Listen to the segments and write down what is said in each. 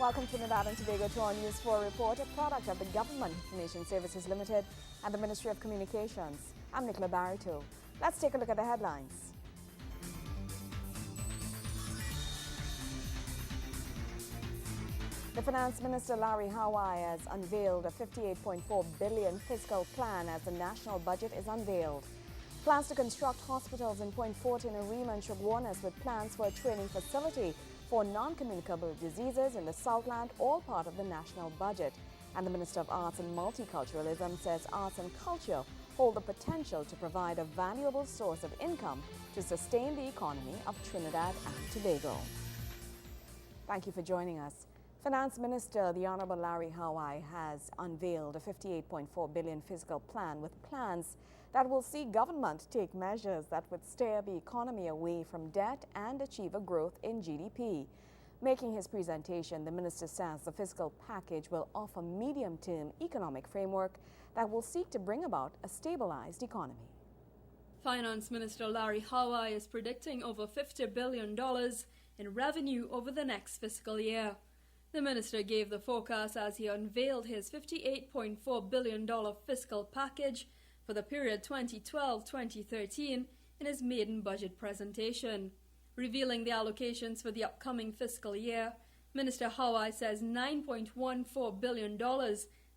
Welcome to Trinidad and Tobago to our News 4 report, a product of the Government Information Services Limited and the Ministry of Communications. I'm Nicola Barito. Let's take a look at the headlines. The Finance Minister Larry Hawai has unveiled a $58.4 billion fiscal plan as the national budget is unveiled. Plans to construct hospitals in Point Fortin, Arima and Chaguanas with plans for a training facility for non-communicable diseases in the Southland, all part of the national budget. And the Minister of Arts and Multiculturalism says arts and culture hold the potential to provide a valuable source of income to sustain the economy of Trinidad and Tobago. Thank you for joining us. Finance Minister, the Honorable Larry Hawai, has unveiled a $58.4 billion fiscal plan with plans that will see government take measures that would steer the economy away from debt and achieve a growth in GDP. Making his presentation, the minister says the fiscal package will offer medium-term economic framework that will seek to bring about a stabilized economy. Finance Minister Larry Hawai is predicting over $50 billion in revenue over the next fiscal year. The minister gave the forecast as he unveiled his $58.4 billion fiscal package for the period 2012-2013 in his maiden budget presentation. Revealing the allocations for the upcoming fiscal year, Minister Hawai says $9.14 billion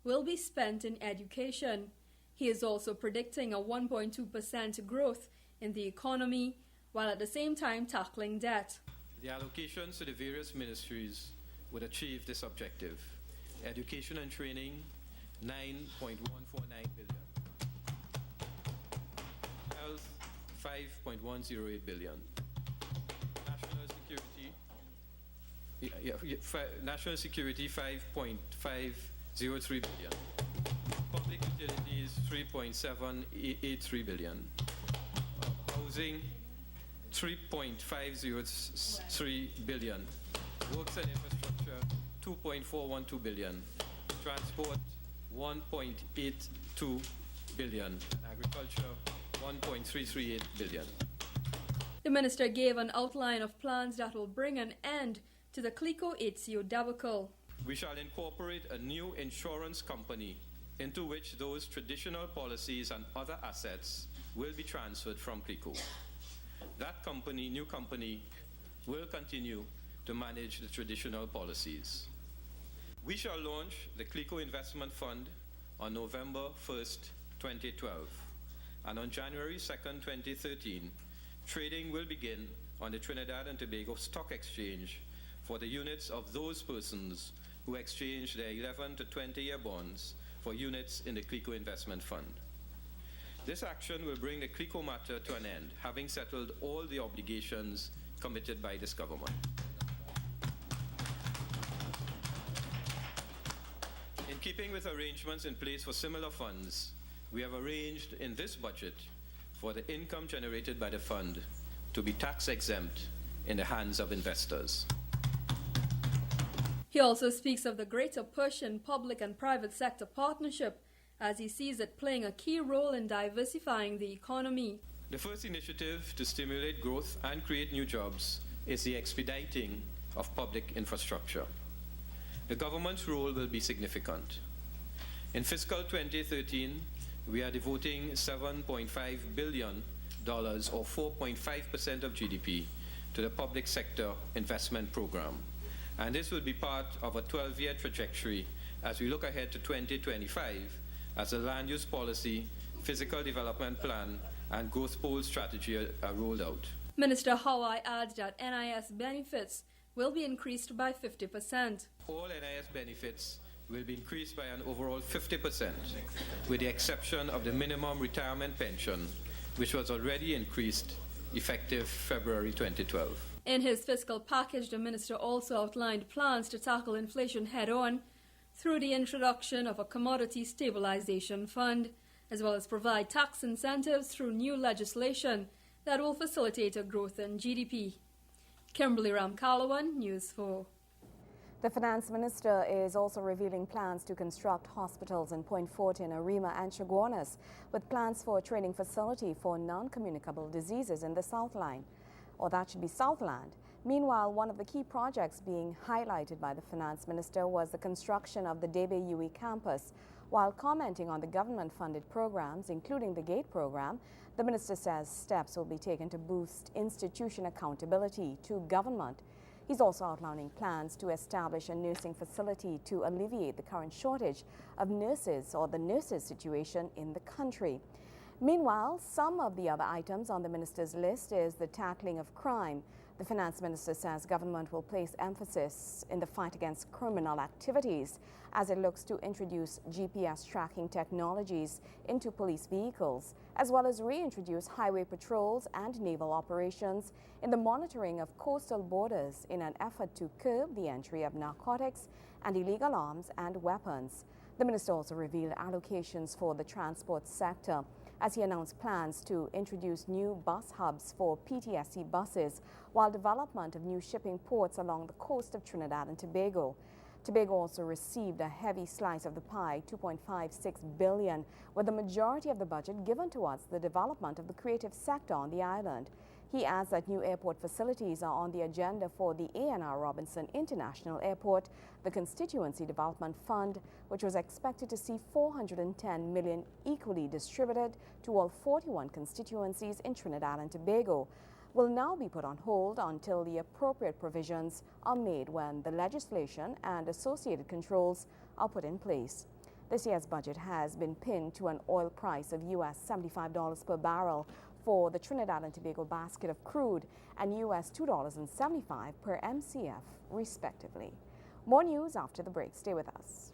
will be spent in education. He is also predicting a 1.2% growth in the economy, while at the same time tackling debt. The allocations to the various ministries would achieve this objective. Education and training, $9.149 billion. Health, $5.108 billion. National security, $5.503 billion. Public utilities, $3.783 billion. Housing, $3.503 billion. Works and infrastructure, $2.412 billion. Transport, $1.82 billion. And agriculture, $1.338 billion. The minister gave an outline of plans that will bring an end to the CLECO HCO debacle. We shall incorporate a new insurance company into which those traditional policies and other assets will be transferred from CLECO. That company, new company, will continue to manage the traditional policies. We shall launch the CLECO Investment Fund on November 1st, 2012. And on January 2nd, 2013, trading will begin on the Trinidad and Tobago Stock Exchange for the units of those persons who exchange their 11 to 20-year bonds for units in the CLECO Investment Fund. This action will bring the CLECO matter to an end, having settled all the obligations committed by this government. In keeping with arrangements in place for similar funds, we have arranged in this budget for the income generated by the fund to be tax exempt in the hands of investors. He also speaks of the greater push in public and private sector partnership as he sees it playing a key role in diversifying the economy. The first initiative to stimulate growth and create new jobs is the expediting of public infrastructure. The government's role will be significant. In fiscal 2013, we are devoting $7.5 billion, or 4.5% of GDP, to the public sector investment program. And this will be part of a 12-year trajectory as we look ahead to 2025 as the land use policy, physical development plan, and growth pole strategy are rolled out. Minister Hawai adds that NIS benefits will be increased by 50%. All NIS benefits will be increased by an overall 50%, with the exception of the minimum retirement pension, which was already increased effective February 2012. In his fiscal package, the minister also outlined plans to tackle inflation head-on through the introduction of a commodity stabilization fund, as well as provide tax incentives through new legislation that will facilitate a growth in GDP. Kimberly Ramkalawan, News 4. The Finance Minister is also revealing plans to construct hospitals in Point Fortin, Arima and Chaguanas, with plans for a training facility for non-communicable diseases in the Southland, or that should be Southland. Meanwhile, one of the key projects being highlighted by the finance minister was the construction of the Debe UE campus. While commenting on the government-funded programs, including the GATE program, the minister says steps will be taken to boost institution accountability to government. He's also outlining plans to establish a nursing facility to alleviate the current shortage of nurses or the nurses situation in the country. Meanwhile, some of the other items on the minister's list is the tackling of crime. The finance minister says government will place emphasis in the fight against criminal activities as it looks to introduce GPS tracking technologies into police vehicles, as well as reintroduce highway patrols and naval operations in the monitoring of coastal borders in an effort to curb the entry of narcotics and illegal arms and weapons. The minister also revealed allocations for the transport sector as he announced plans to introduce new bus hubs for PTSC buses, while development of new shipping ports along the coast of Trinidad and Tobago. Tobago also received a heavy slice of the pie, $2.56 billion, with the majority of the budget given towards the development of the creative sector on the island. He adds that new airport facilities are on the agenda for the A&R Robinson International Airport, the Constituency Development Fund, which was expected to see $410 million equally distributed to all 41 constituencies in Trinidad and Tobago, will now be put on hold until the appropriate provisions are made when the legislation and associated controls are put in place. This year's budget has been pinned to an oil price of US $75 per barrel for the Trinidad and Tobago basket of crude and US $2.75 per MCF, respectively. More news after the break. Stay with us.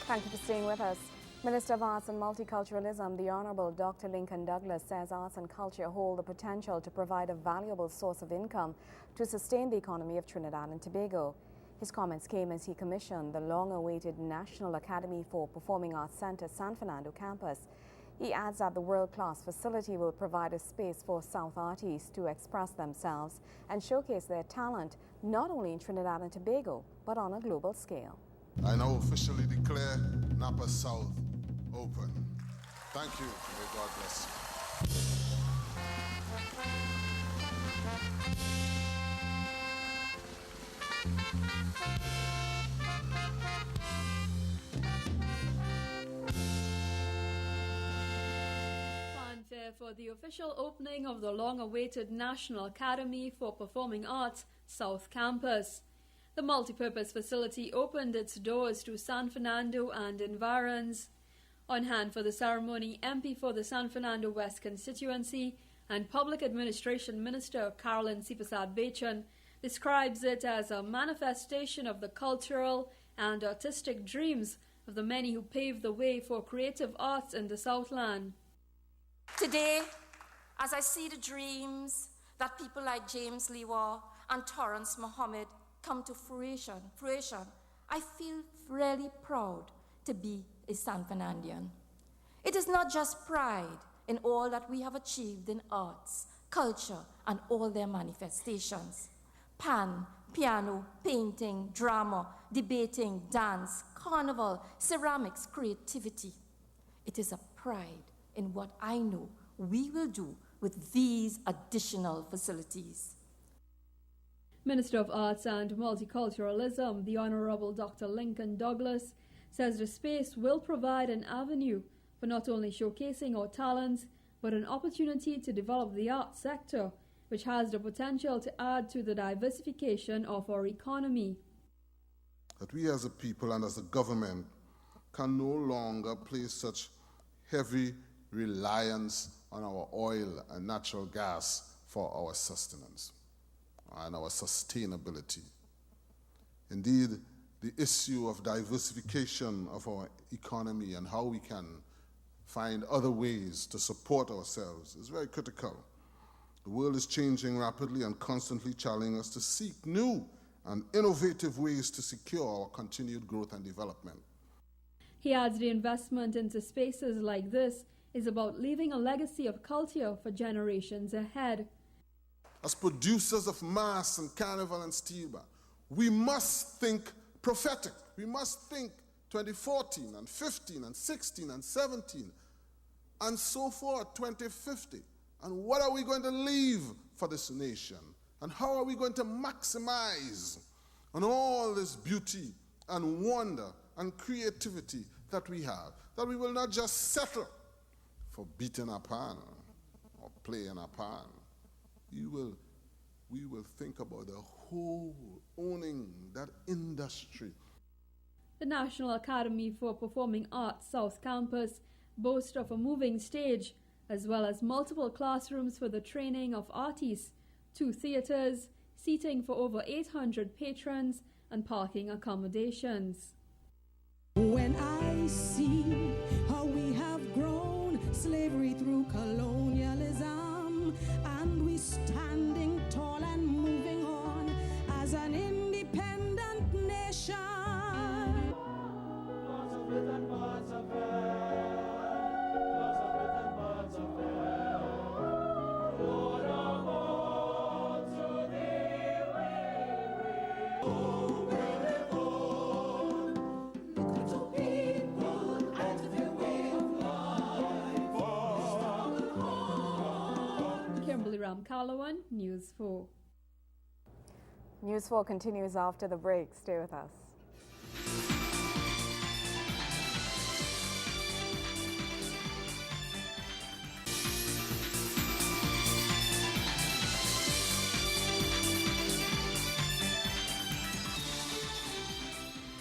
Thank you for staying with us. Minister of Arts and Multiculturalism, the Honorable Dr. Lincoln Douglas, says arts and culture hold the potential to provide a valuable source of income to sustain the economy of Trinidad and Tobago. His comments came as he commissioned the long-awaited National Academy for Performing Arts Center San Fernando campus. He adds that the world-class facility will provide a space for South artists to express themselves and showcase their talent not only in Trinidad and Tobago, but on a global scale. I now officially declare Napa South open. Thank you. May God bless Fanfare for the official opening of the long-awaited National Academy for Performing Arts South Campus. The multipurpose facility opened its doors to San Fernando and environs. On hand for the ceremony, MP for the San Fernando West constituency and Public Administration Minister Carolyn Sipasad Bechan describes it as a manifestation of the cultural and artistic dreams of the many who paved the way for creative arts in the Southland. Today, as I see the dreams that people like James Lewa and Torrance Mohammed come to fruition, I feel really proud to be a San Fernandian. It is not just pride in all that we have achieved in arts, culture, and all their manifestations. Piano, painting, drama, debating, dance, carnival, ceramics, creativity. It is a pride in what I know we will do with these additional facilities. Minister of Arts and Multiculturalism, the Honorable Dr. Lincoln Douglas, says the space will provide an avenue for not only showcasing our talents, but an opportunity to develop the arts sector, which has the potential to add to the diversification of our economy. that we as a people and as a government can no longer place such heavy reliance on our oil and natural gas for our sustenance and our sustainability. Indeed, the issue of diversification of our economy and how we can find other ways to support ourselves is very critical. The world is changing rapidly and constantly challenging us to seek new and innovative ways to secure our continued growth and development. He adds the investment into spaces like this is about leaving a legacy of culture for generations ahead. As producers of mass and carnival and steel bar, we must think prophetic. We must think 2014 and 15 and 16 and 17 and so forth, 2050. And what are we going to leave for this nation? And how are we going to maximize on all this beauty and wonder and creativity that we have? That we will not just settle for beating a pan or playing a pan. We will think about the whole, owning that industry. The National Academy for Performing Arts South Campus boasts of a moving stage, as well as multiple classrooms for the training of artists, 2 theatres, seating for over 800 patrons, and parking accommodations. When I see how we have grown, slavery through colonialism, and we standing tall and moving on as an independent nation. Kimberly Ram-Calawan, News 4. News 4 continues after the break. Stay with us.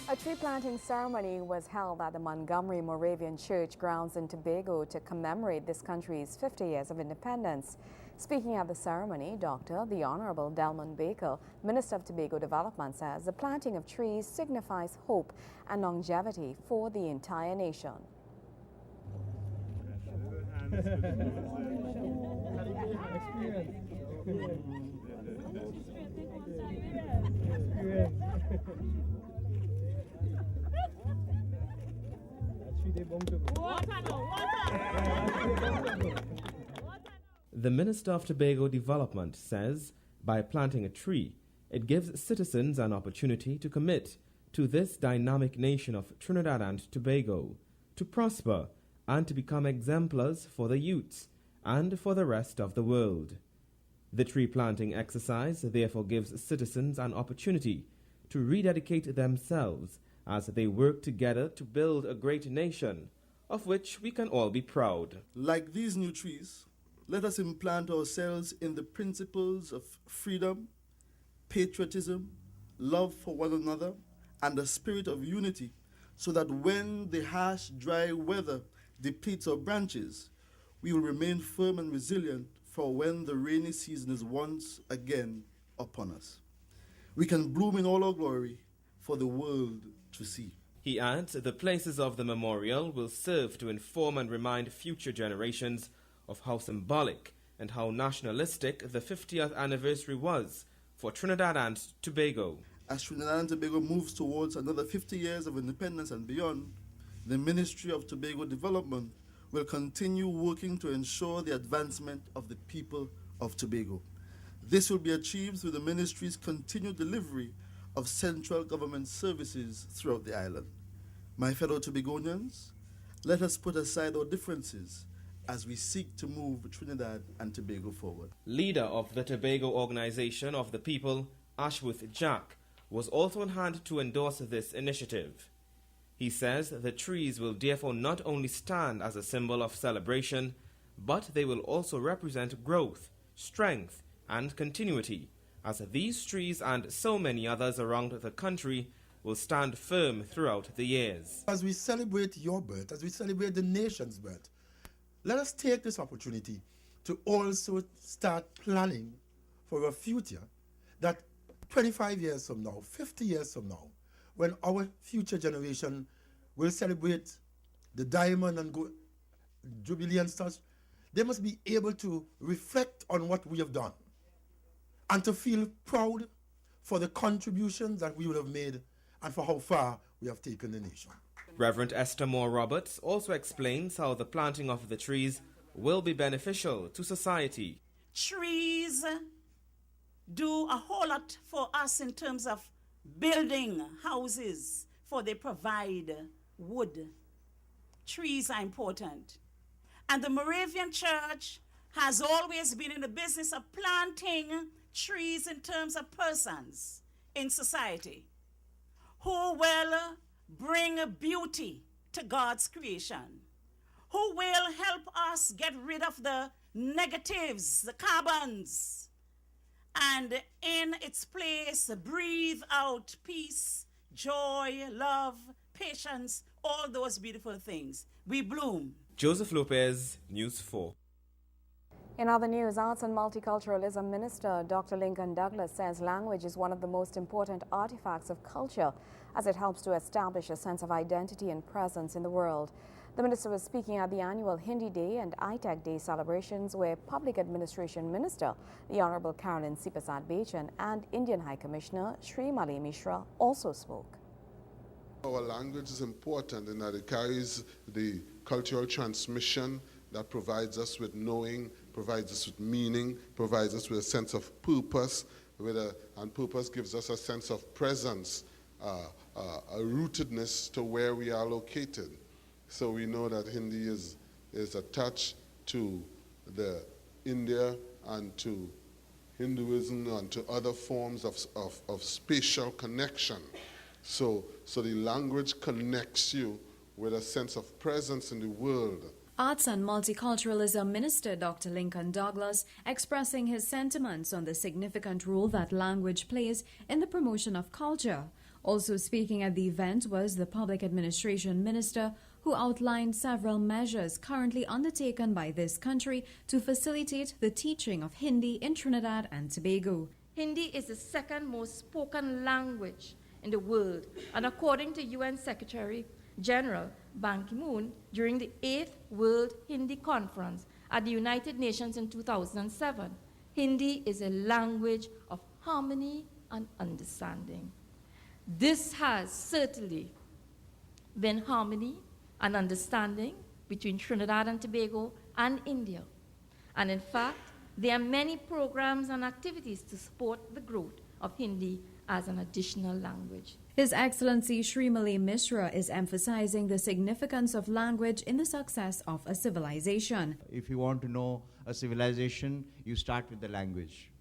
A tree planting ceremony was held at the Montgomery Moravian Church grounds in Tobago to commemorate this country's 50 years of independence. Speaking at the ceremony, The Honorable Delmon Baker, Minister of Tobago Development, says the planting of trees signifies hope and longevity for the entire nation. The Minister of Tobago Development says by planting a tree, it gives citizens an opportunity to commit to this dynamic nation of Trinidad and Tobago, to prosper and to become exemplars for the youths and for the rest of the world. The tree planting exercise therefore gives citizens an opportunity to rededicate themselves as they work together to build a great nation, of which we can all be proud. Like these new trees, let us implant ourselves in the principles of freedom, patriotism, love for one another, and a spirit of unity, so that when the harsh, dry weather depletes our branches, we will remain firm and resilient for when the rainy season is once again upon us. We can bloom in all our glory for the world to see. He adds the places of the memorial will serve to inform and remind future generations of how symbolic and how nationalistic the 50th anniversary was for Trinidad and Tobago. As Trinidad and Tobago moves towards another 50 years of independence and beyond, the Ministry of Tobago Development will continue working to ensure the advancement of the people of Tobago. This will be achieved through the ministry's continued delivery of central government services throughout the island. My fellow Tobagonians, let us put aside our differences as we seek to move Trinidad and Tobago forward. Leader of the Tobago Organization of the People, Ashworth Jack, was also on hand to endorse this initiative. He says the trees will therefore not only stand as a symbol of celebration, but they will also represent growth, strength, and continuity, as these trees and so many others around the country will stand firm throughout the years. As we celebrate your birth, as we celebrate the nation's birth, let us take this opportunity to also start planning for a future that 25 years from now, 50 years from now, when our future generation will celebrate the diamond and jubilee and such, they must be able to reflect on what we have done and to feel proud for the contributions that we would have made and for how far we have taken the nation. Reverend Esther Moore Roberts also explains how the planting of the trees will be beneficial to society. Trees do a whole lot for us in terms of building houses, for they provide wood. Trees are important. And the Moravian Church has always been in the business of planting trees in terms of persons in society who will bring beauty to God's creation, who will help us get rid of the negatives, the carbons, and in its place breathe out peace, joy, love, patience, all those beautiful things. We bloom. Joseph Lopez, News 4. In other news, Arts and Multiculturalism Minister Dr. Lincoln Douglas says language is one of the most important artifacts of culture as it helps to establish a sense of identity and presence in the world. The minister was speaking at the annual Hindi Day and ITEC Day celebrations where Public Administration Minister, the Honorable Carolyn C. Prasad-Bechan, and Indian High Commissioner Srimali Mishra also spoke. Our language is important in that it carries the cultural transmission that provides us with knowing, provides us with meaning, provides us with a sense of purpose, and purpose gives us a sense of presence, a rootedness to where we are located. So we know that Hindi is attached to the India and to Hinduism and to other forms of spatial connection. So the language connects you with a sense of presence in the world. Arts and Multiculturalism Minister Dr. Lincoln Douglas expressing his sentiments on the significant role that language plays in the promotion of culture. Also speaking at the event was the Public Administration Minister, who outlined several measures currently undertaken by this country to facilitate the teaching of Hindi in Trinidad and Tobago. Hindi is the second most spoken language in the world, and according to UN Secretary General Ban Ki-moon, during the 8th World Hindi Conference at the United Nations in 2007, Hindi is a language of harmony and understanding. This has certainly been harmony and understanding between Trinidad and Tobago and India. And in fact, there are many programs and activities to support the growth of Hindi as an additional language. His Excellency Srimali Mishra is emphasizing the significance of language in the success of a civilization. If you want to know a civilization, you start with the language.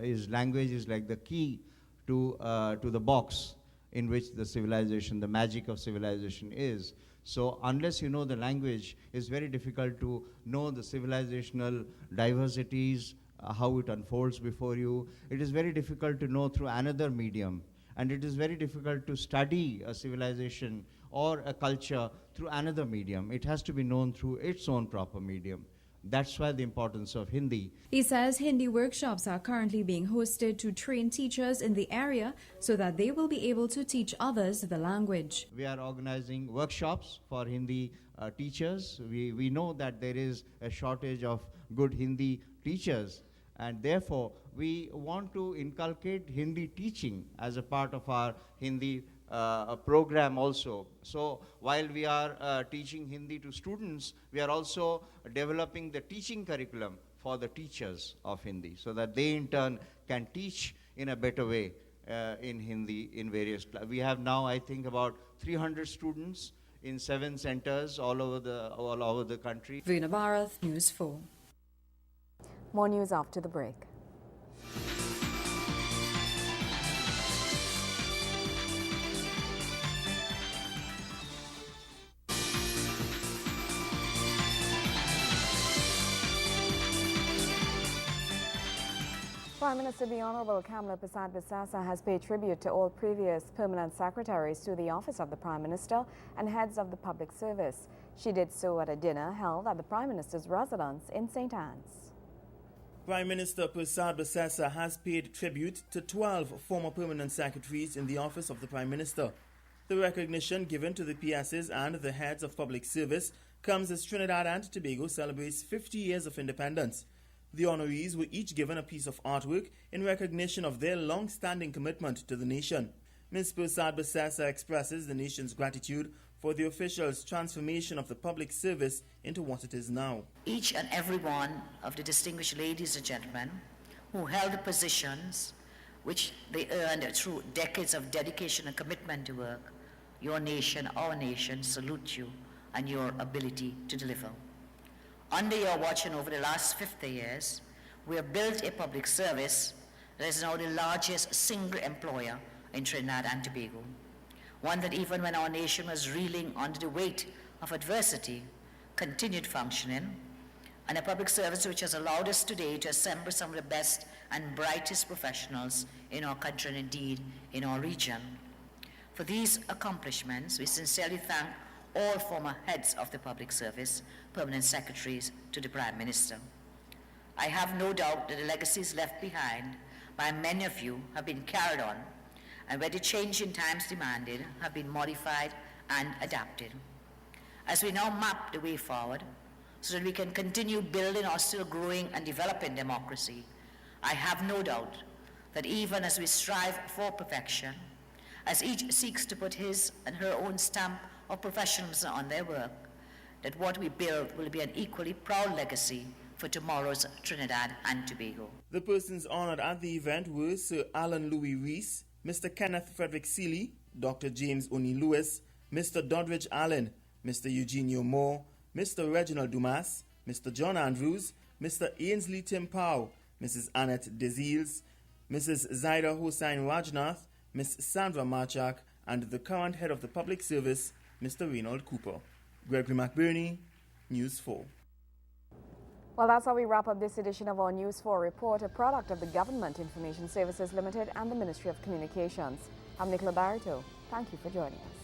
His language is like the key to the box in which the civilization, the magic of civilization is. So unless you know the language, it's very difficult to know the civilizational diversities, how it unfolds before you. It is very difficult to know through another medium. And it is very difficult to study a civilization or a culture through another medium. It has to be known through its own proper medium. That's why the importance of Hindi. He says Hindi workshops are currently being hosted to train teachers in the area so that they will be able to teach others the language. We are organizing workshops for Hindi teachers. We know that there is a shortage of good Hindi teachers, and therefore we want to inculcate Hindi teaching as a part of our Hindi program also. So while we are teaching Hindi to students, we are also developing the teaching curriculum for the teachers of Hindi so that they in turn can teach in a better way in Hindi in various classes. We have now, I think, about 300 students in 7 centers all over the country. Veena Bharath, News 4. More news after the break. Prime Minister the Honorable Kamala Persad-Bissassa has paid tribute to all previous permanent secretaries to the Office of the Prime Minister and heads of the public service. She did so at a dinner held at the Prime Minister's residence in St. Anne's. Prime Minister Persad-Bissassa has paid tribute to 12 former permanent secretaries in the Office of the Prime Minister. The recognition given to the PSs and the heads of public service comes as Trinidad and Tobago celebrates 50 years of independence. The honorees were each given a piece of artwork in recognition of their long-standing commitment to the nation. Ms. Persad-Bissassa expresses the nation's gratitude for the officials' transformation of the public service into what it is now. Each and every one of the distinguished ladies and gentlemen who held positions which they earned through decades of dedication and commitment to work, your nation, our nation, salute you and your ability to deliver. Under your watch and over the last 50 years, we have built a public service that is now the largest single employer in Trinidad and Tobago. One that even when our nation was reeling under the weight of adversity, continued functioning, and a public service which has allowed us today to assemble some of the best and brightest professionals in our country and indeed in our region. For these accomplishments, we sincerely thank all former heads of the public service, permanent secretaries to the Prime Minister. I have no doubt that the legacies left behind by many of you have been carried on, and where the change in times demanded have been modified and adapted. As we now map the way forward so that we can continue building our still growing and developing democracy, I have no doubt that even as we strive for perfection, as each seeks to put his and her own stamp of professionalism on their work, that what we build will be an equally proud legacy for tomorrow's Trinidad and Tobago. The persons honored at the event were Sir Alan Louis Rees, Mr. Kenneth Frederick Seeley, Dr. James Oni Lewis, Mr. Doddridge Allen, Mr. Eugenio Moore, Mr. Reginald Dumas, Mr. John Andrews, Mr. Ainsley Tim Powell, Mrs. Annette Deziles, Mrs. Zaida Hossain Rajnath, Ms. Sandra Marchak, and the current head of the public service, Mr. Reynold Cooper. Gregory McBurney, News 4. Well, that's how we wrap up this edition of our News 4 report, a product of the Government Information Services Limited and the Ministry of Communications. I'm Nicola Barito. Thank you for joining us.